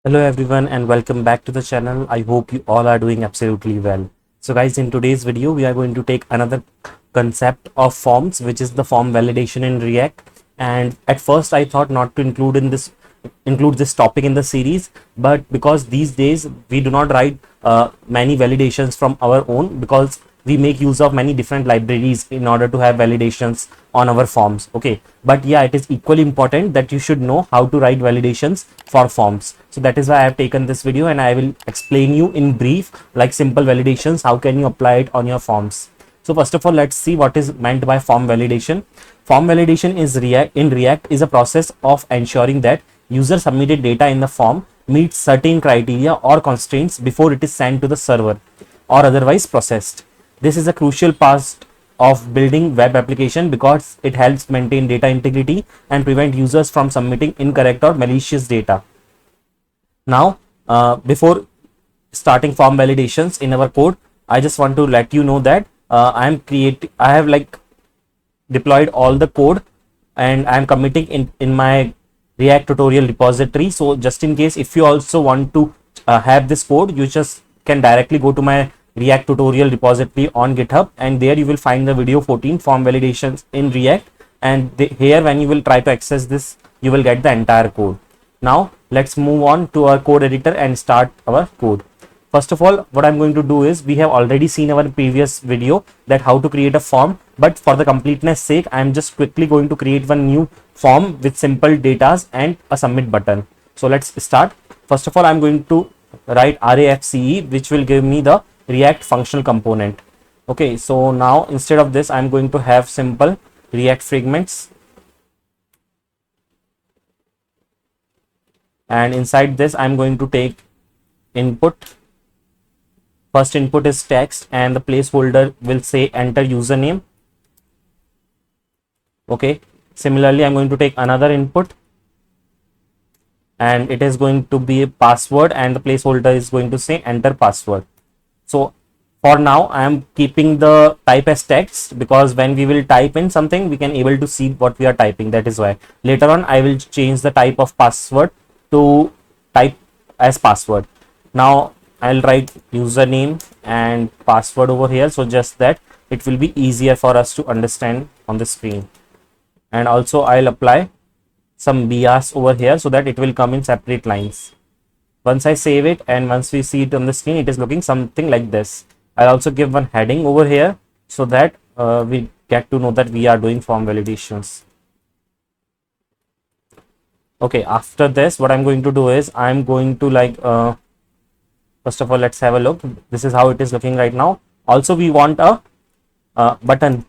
Hello everyone and welcome back to the channel. I hope you all are doing absolutely well. So guys, in today's video we are going to take another concept of forms, which is the form validation in React. And at first I thought not to include this topic in the series, but because these days we do not write many validations from our own, because we make use of many different libraries in order to have validations on our forms. Okay, but yeah, it is equally important that you should know how to write validations for forms. So that is why I have taken this video and I will explain you in brief, like simple validations, how can you apply it on your forms. So first of all, let's see what is meant by form validation. Form validation is in React is a process of ensuring that user submitted data in the form meets certain criteria or constraints before it is sent to the server or otherwise processed. This is a crucial part of building web application because it helps maintain data integrity and prevent users from submitting incorrect or malicious data. Now, before starting form validations in our code, I just want to let you know that I have deployed all the code and I am committing in my React tutorial repository. So just in case, if you also want to have this code, you just can directly go to my React tutorial repository on GitHub, and there you will find the video 14 form validations in React. And here when you will try to access this, you will get the entire code. Now let's move on to our code editor and start our code. First of all, what I'm going to do is, we have already seen our previous video that how to create a form, but for the completeness sake, I'm just quickly going to create one new form with simple datas and a submit button. So let's start. First of all, I'm going to write ReactJs, which will give me the React functional component. Okay, so now instead of this, I'm going to have simple React fragments, and inside this I'm going to take input. First input is text and the placeholder will say enter username. Okay, similarly I'm going to take another input and it is going to be a password and the placeholder is going to say enter password. So for now I am keeping the type as text, because when we will type in something we can able to see what we are typing. That is why later on I will change the type of password to type as password. Now I'll write username and password over here, so just that it will be easier for us to understand on the screen. And also I'll apply some bias over here so that it will come in separate lines. Once I save it and once we see it on the screen, it is looking something like this. I'll also give one heading over here so that we get to know that we are doing form validations. Okay, after this, what I'm going to do is I'm going to first of all, let's have a look. This is how it is looking right now. Also, we want a button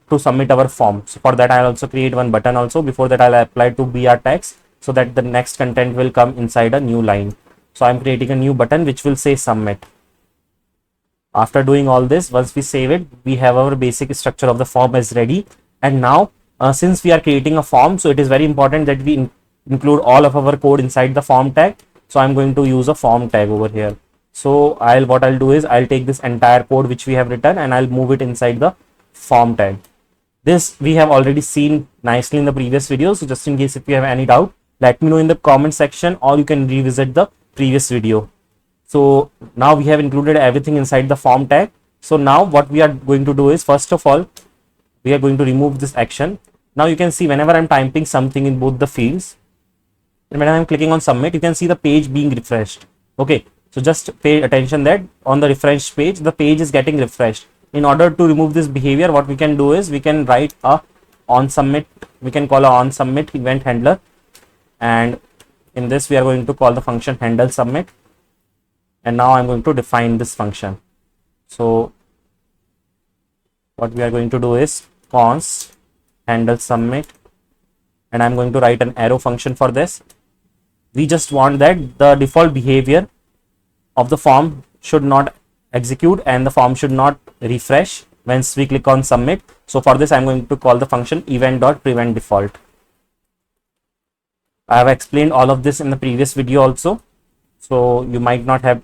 to submit our form. So for that, I'll also create one button also. Before that, I'll apply to br text so that the next content will come inside a new line. So I'm creating a new button which will say submit. After doing all this, once we save it, we have our basic structure of the form is ready. And now, since we are creating a form, so it is very important that we include all of our code inside the form tag. So I'm going to use a form tag over here. So what I'll do is I'll take this entire code which we have written and I'll move it inside the form tag. This we have already seen nicely in the previous video. So just in case if you have any doubt, let me know in the comment section, or you can revisit the previous video. So now we have included everything inside the form tag. So now what we are going to do is, first of all, we are going to remove this action. Now you can see whenever I'm typing something in both the fields, and when I'm clicking on submit, you can see the page being refreshed. Okay, so just pay attention that on the refresh page, the page is getting refreshed. In order to remove this behavior, what we can do is we can write a on submit. We can call a on submit event handler, and in this we are going to call the function handle submit. And now I'm going to define this function. So what we are going to do is const handle submit, and I'm going to write an arrow function for this. We just want that the default behavior of the form should not execute and the form should not refresh once we click on submit. So for this, I'm going to call the function event.prevent default. I have explained all of this in the previous video also, so you might not have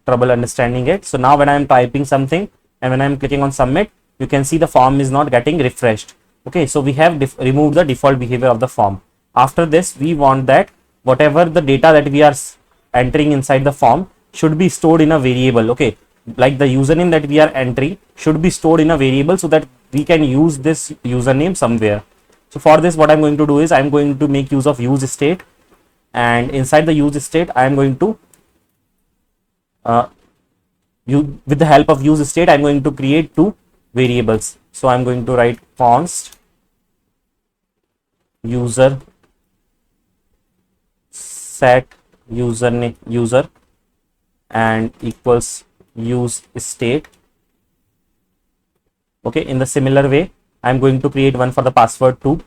trouble understanding it. So now when I am typing something and when I am clicking on submit, you can see the form is not getting refreshed. Okay, so we have removed the default behavior of the form. After this, we want that whatever the data that we are entering inside the form should be stored in a variable. Okay, like the username that we are entering should be stored in a variable so that we can use this username somewhere. So for this, what I'm going to do is I'm going to make use of use state, and inside the use state I am going to with the help of use state I'm going to create two variables. So I'm going to write const user set user and equals use state. Okay, in the similar way I'm going to create one for the password too.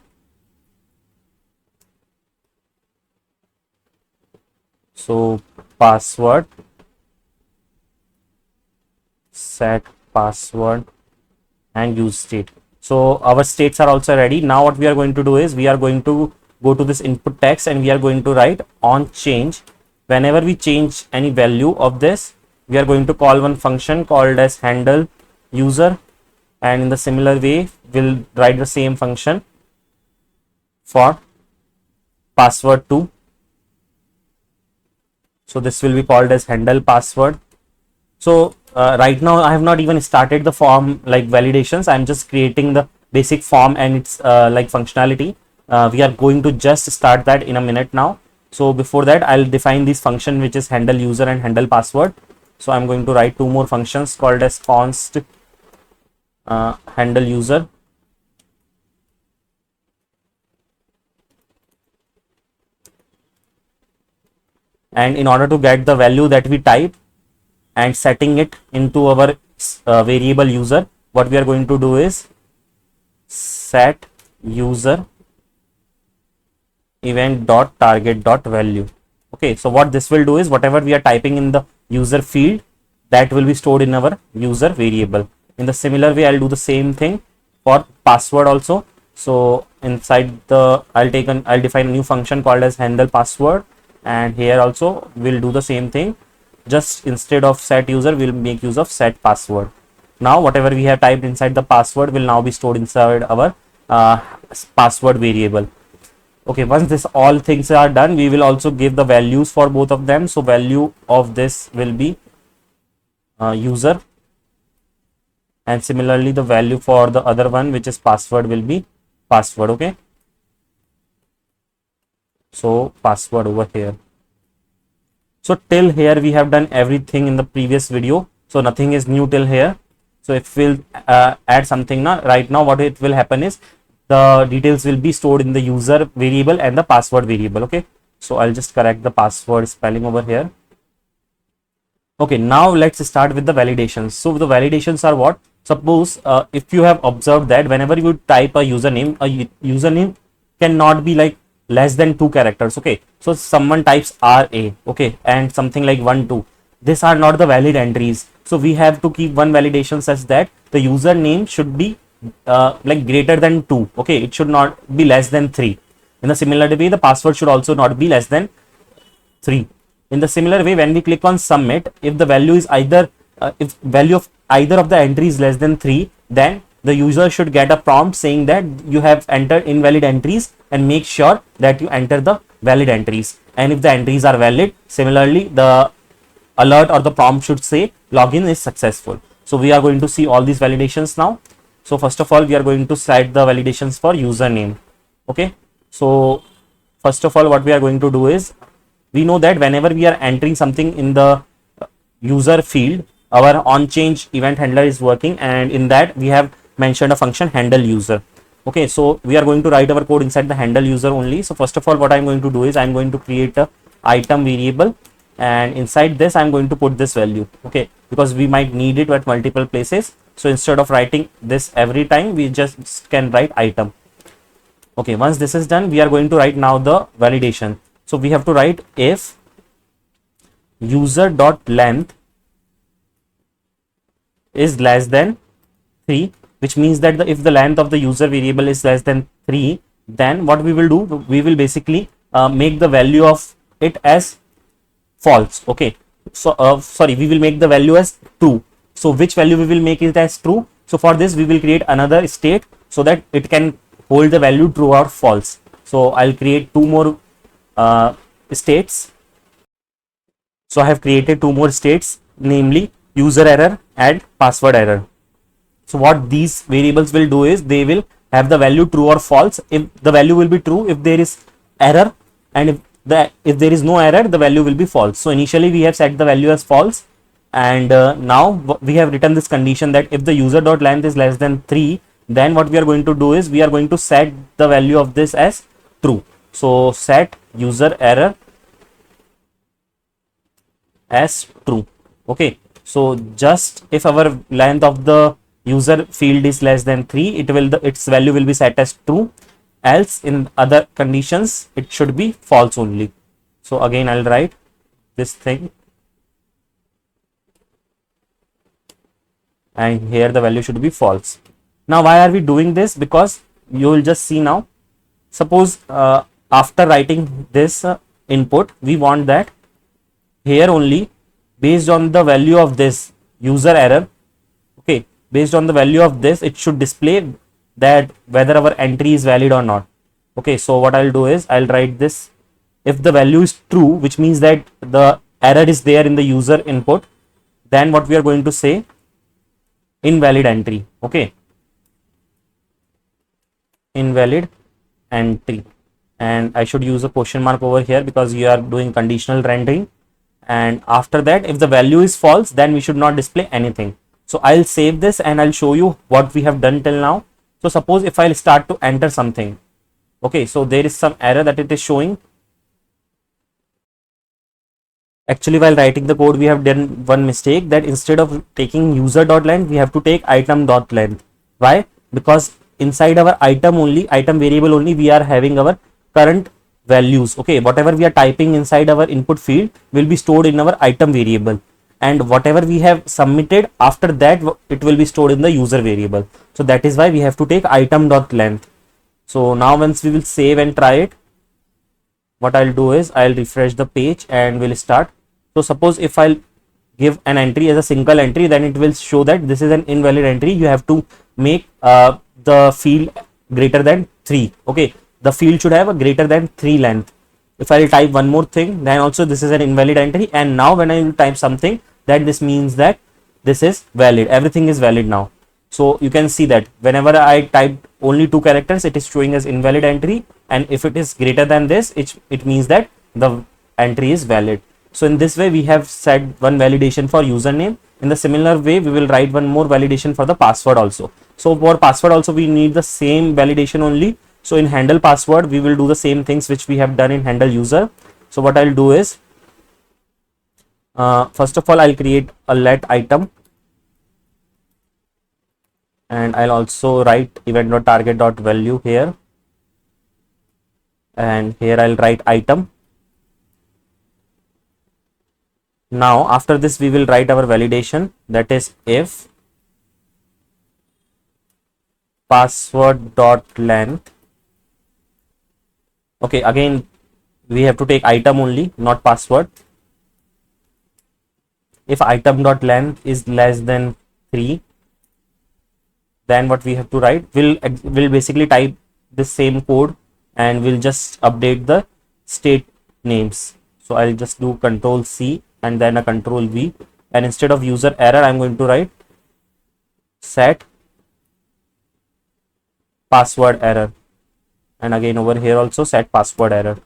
So password set password and use state. So our states are also ready. Now what we are going to do is we are going to go to this input text and we are going to write on change. Whenever we change any value of this, we are going to call one function called as handle user, and in the similar way we'll write the same function for password too. So this will be called as handle password. So right now I have not even started the form like validations. I'm just creating the basic form and its like functionality. We are going to just start that in a minute now. So before that I'll define this function which is handle user and handle password. So I'm going to write two more functions called as const handle user and in order to get the value that we type and setting it into our variable user, what we are going to do is set user event dot target dot value. Okay, so what this will do is whatever we are typing in the user field, that will be stored in our user variable. In the similar way I'll do the same thing for password also. So inside the I'll define a new function called as handle password, and here also we'll do the same thing. Just instead of set user we'll make use of set password. Now whatever we have typed inside the password will now be stored inside our password variable. Okay, once this all things are done, we will also give the values for both of them. So value of this will be user, and similarly the value for the other one which is password will be password. Okay, so password over here. So till here we have done everything in the previous video, so nothing is new till here. So if we'll add something now, right now what it will happen is the details will be stored in the user variable and the password variable. Okay, so I'll just correct the password spelling over here. Okay, now let's start with the validations. So the validations are what? Suppose if you have observed that whenever you type a username cannot be like less than 2 characters. Okay, so someone types RA, okay, and something like 1 2, these are not the valid entries. So we have to keep one validation such that the username should be like greater than 2. Okay, it should not be less than 3. In the similar way the password should also not be less than 3. In the similar way, when we click on submit, if the value is either if value of either of the entries less than 3, then the user should get a prompt saying that you have entered invalid entries and make sure that you enter the valid entries. And if the entries are valid, similarly the alert or the prompt should say login is successful. So we are going to see all these validations now. So first of all we are going to set the validations for username. Okay, so first of all what we are going to do is, we know that whenever we are entering something in the user field, our on change event handler is working, and in that we have mentioned a function handle user. Okay, so we are going to write our code inside the handle user only. So first of all what I'm going to do is I'm going to create a item variable, and inside this I'm going to put this value. Okay, because we might need it at multiple places, so instead of writing this every time we just can write item. Okay, once this is done we are going to write now the validation. So we have to write if user dot length is less than 3, which means that if the length of the user variable is less than 3, then what we will do, we will basically make the value of it as false. Okay, so sorry, we will make the value as true. So which value we will make it as true? So for this we will create another state so that it can hold the value true or false. So I'll create two more states. So I have created two more states, namely user error and password error. So what these variables will do is they will have the value true or false. If the value will be true if there is error, and if there is no error, the value will be false. So initially we have set the value as false, and now we have written this condition that if the user dot length is less than 3, then what we are going to do is we are going to set the value of this as true. So set user error as true. Okay, so just if our length of the user field is less than 3, its value will be set as true, else in other conditions it should be false only. So again I'll write this thing, and here the value should be false. Now why are we doing this? Because you will just see now, suppose after writing this input, we want that here only, based on the value of this user error, okay, based on the value of this, it should display that whether our entry is valid or not. Okay, so what I'll do is I'll write this. If the value is true, which means that the error is there in the user input, then what we are going to say, invalid entry. Okay, invalid entry, and I should use a question mark over here because you are doing conditional rendering. And after that, if the value is false, then we should not display anything. So I'll save this and I'll show you what we have done till now. So suppose if I'll start to enter something, okay, so there is some error that it is showing. Actually, while writing the code, we have done one mistake, that instead of taking user.length, we have to take item.length. Why? Because inside our item variable only, we are having our current values. Okay, whatever we are typing inside our input field will be stored in our item variable, and whatever we have submitted after that, it will be stored in the user variable. So that is why we have to take item.length. So now once we will save and try it, what I'll do is I'll refresh the page and we'll start. So suppose if I'll give an entry as a single entry, then it will show that this is an invalid entry. You have to make the field greater than 3. Okay, the field should have a greater than 3 length. If I'll type one more thing, then also this is an invalid entry. And now when I will type something, that this means that this is valid. Everything is valid now. So you can see that whenever I type only 2 characters, it is showing as invalid entry, and if it is greater than this, it means that the entry is valid. So in this way we have set one validation for username. In the similar way, we will write one more validation for the password also. So for password also we need the same validation only. So in handle password, we will do the same things which we have done in handle user. So what I'll do is, first of all, I'll create a let item, and I'll also write event.target.value here, and here I'll write item. Now after this we will write our validation, that is if password.length. Okay, again we have to take item only, not password. If item.length is less than 3, then what we have to write, we'll basically type the same code and we'll just update the state names. So I'll just do Control C and then a Control V, and instead of user error, I'm going to write set password error, and again over here also set password error.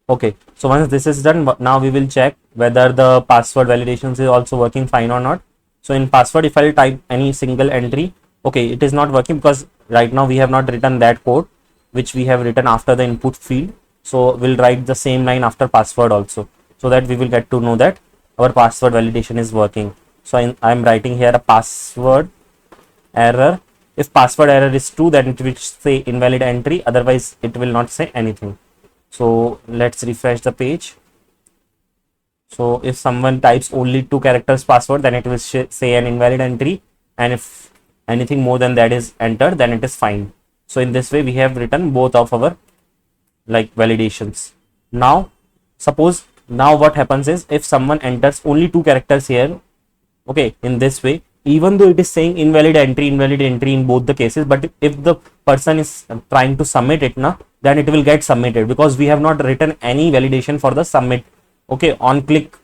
Okay, so once this is done, now we will check whether the password validations is also working fine or not. So in password, if I'll type any single entry, okay, it is not working because right now we have not written that code which we have written after the input field. So we'll write the same line after password also, so that we will get to know that our password validation is working. So I'm writing here a password error. If password error is true, then it will say invalid entry, otherwise it will not say anything. So let's refresh the page. So if someone types only 2 characters password, then it will say an invalid entry, and if anything more than that is entered, then it is fine. So in this way we have written both of our validations. Now suppose, now what happens is, if someone enters only 2 characters here, okay, in this way, even though it is saying invalid entry in both the cases, but if the person is trying to submit it now, then it will get submitted because we have not written any validation for the submit. Okay, on click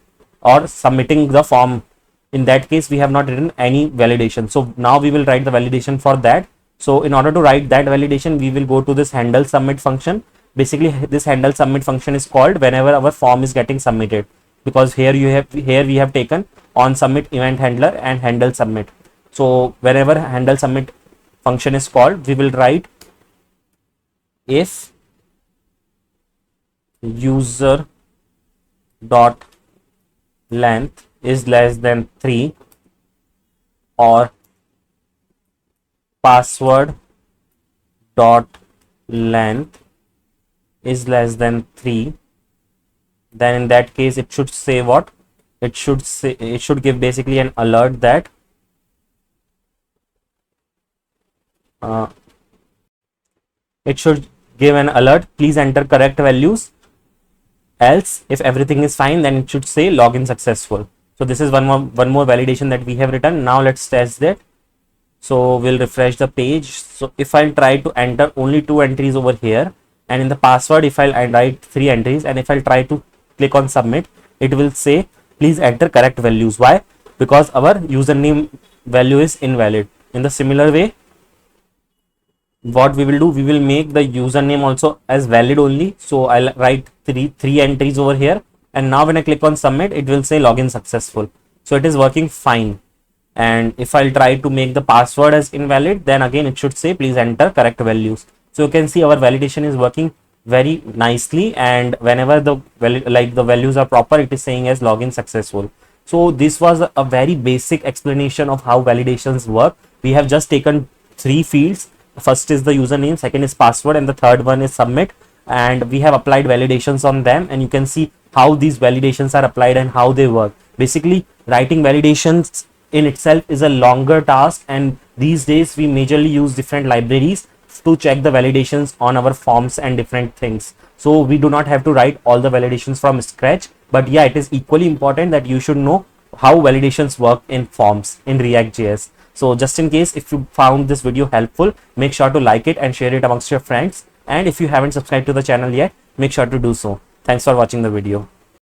or submitting the form, in that case we have not written any validation. So now we will write the validation for that. So in order to write that validation, we will go to this handle submit function. Basically this handle submit function is called whenever our form is getting submitted, because here we have taken on submit event handler and handle submit. So whenever handle submit function is called, we will write if user dot length is less than 3 or password dot length is less than 3, then in that case it should say what? It should give basically an alert that it should give an alert, please enter correct values, else if everything is fine, then it should say login successful. So this is one more validation that we have written. Now let's test that. So we'll refresh the page. So if I'll try to enter only 2 entries over here, and in the password if I'll write 3 entries, and if I'll try to click on submit, it will say please enter correct values. Why? Because our username value is invalid. In the similar way, what we will do, we will make the username also as valid only. So I'll write three entries over here, and now when I click on submit, it will say login successful. So it is working fine. And if I'll try to make the password as invalid, then again it should say please enter correct values. So you can see our validation is working very nicely, and whenever the values are proper, it is saying as login successful. So this was a very basic explanation of how validations work. We have just taken 3 fields. First is the username, second is password, and the third one is submit, and we have applied validations on them, and you can see how these validations are applied and how they work. Basically, writing validations in itself is a longer task, and these days we majorly use different libraries to check the validations on our forms and different things. So we do not have to write all the validations from scratch, but yeah, it is equally important that you should know how validations work in forms in React.js. So just in case, if you found this video helpful, make sure to like it and share it amongst your friends. And if you haven't subscribed to the channel yet, make sure to do so. Thanks for watching the video.